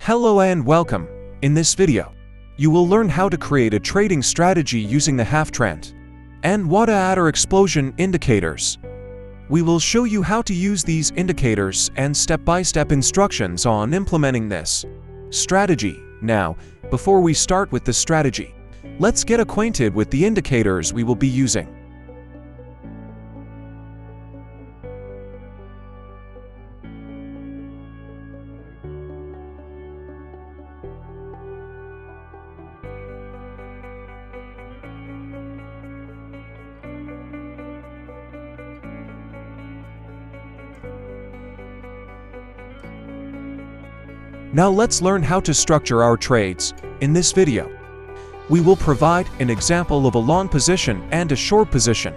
Hello and welcome. In this video, you will learn how to create a trading strategy using the HalfTrend and Waddah Attar Explosion indicators. We will show you how to use these indicators and step-by-step instructions on implementing this strategy. Now, before we start with the strategy, let's get acquainted with the indicators we will be using. Now let's learn how to structure our trades. In this video, we will provide an example of a long position and a short position.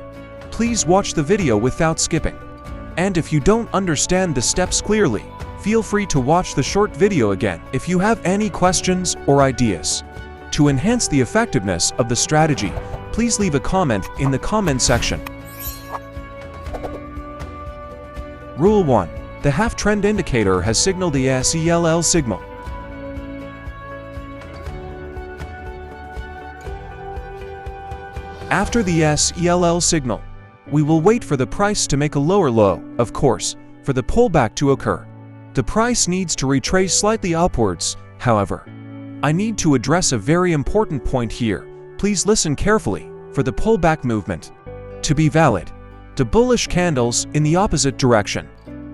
Please watch the video without skipping. And if you don't understand the steps clearly, feel free to watch the short video again. If you have any questions or ideas to enhance the effectiveness of the strategy, please leave a comment in the comment section. Rule 1. The HalfTrend indicator has signaled the SELL signal. After the SELL signal, we will wait for the price to make a lower low. Of course, for the pullback to occur, the price needs to retrace slightly upwards. However, I need to address a very important point here. Please listen carefully. For the pullback movement to be valid, the bullish candles in the opposite direction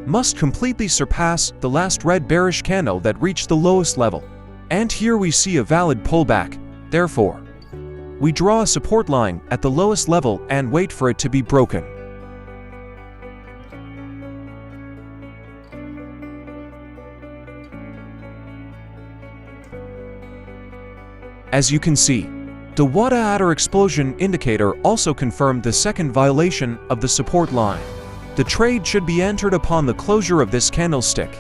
must completely surpass the last red bearish candle that reached the lowest level. And here we see a valid pullback. Therefore, we draw a support line at the lowest level and wait for it to be broken. As you can see, the Waddah Attar Explosion indicator also confirmed the second violation of the support line. The trade should be entered upon the closure of this candlestick.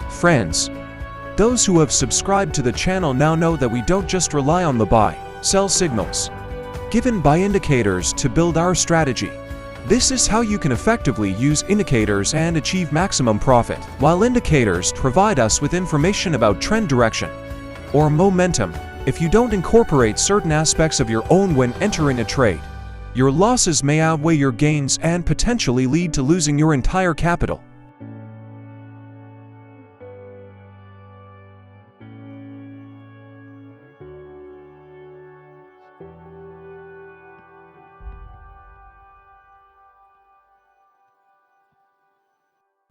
Friends, those who have subscribed to the channel now know that we don't just rely on the buy-sell signals given by indicators to build our strategy. This is how you can effectively use indicators and achieve maximum profit. While indicators provide us with information about trend direction or momentum, if you don't incorporate certain aspects of your own when entering a trade, your losses may outweigh your gains and potentially lead to losing your entire capital.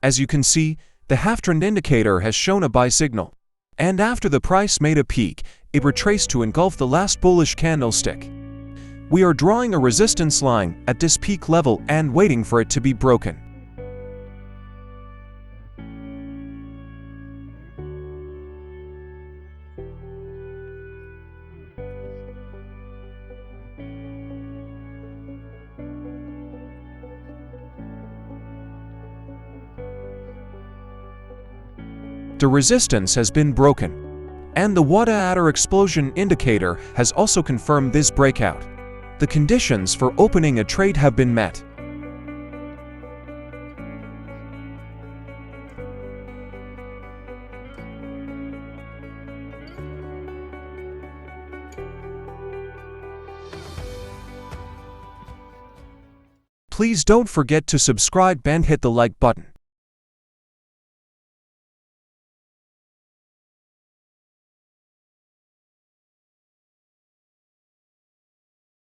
As you can see, the HalfTrend indicator has shown a buy signal, and after the price made a peak, it retraced to engulf the last bullish candlestick. We are drawing a resistance line at this peak level and waiting for it to be broken. The resistance has been broken, and the Waddah Attar Explosion indicator has also confirmed this breakout. The conditions for opening a trade have been met. Please don't forget to subscribe and hit the like button.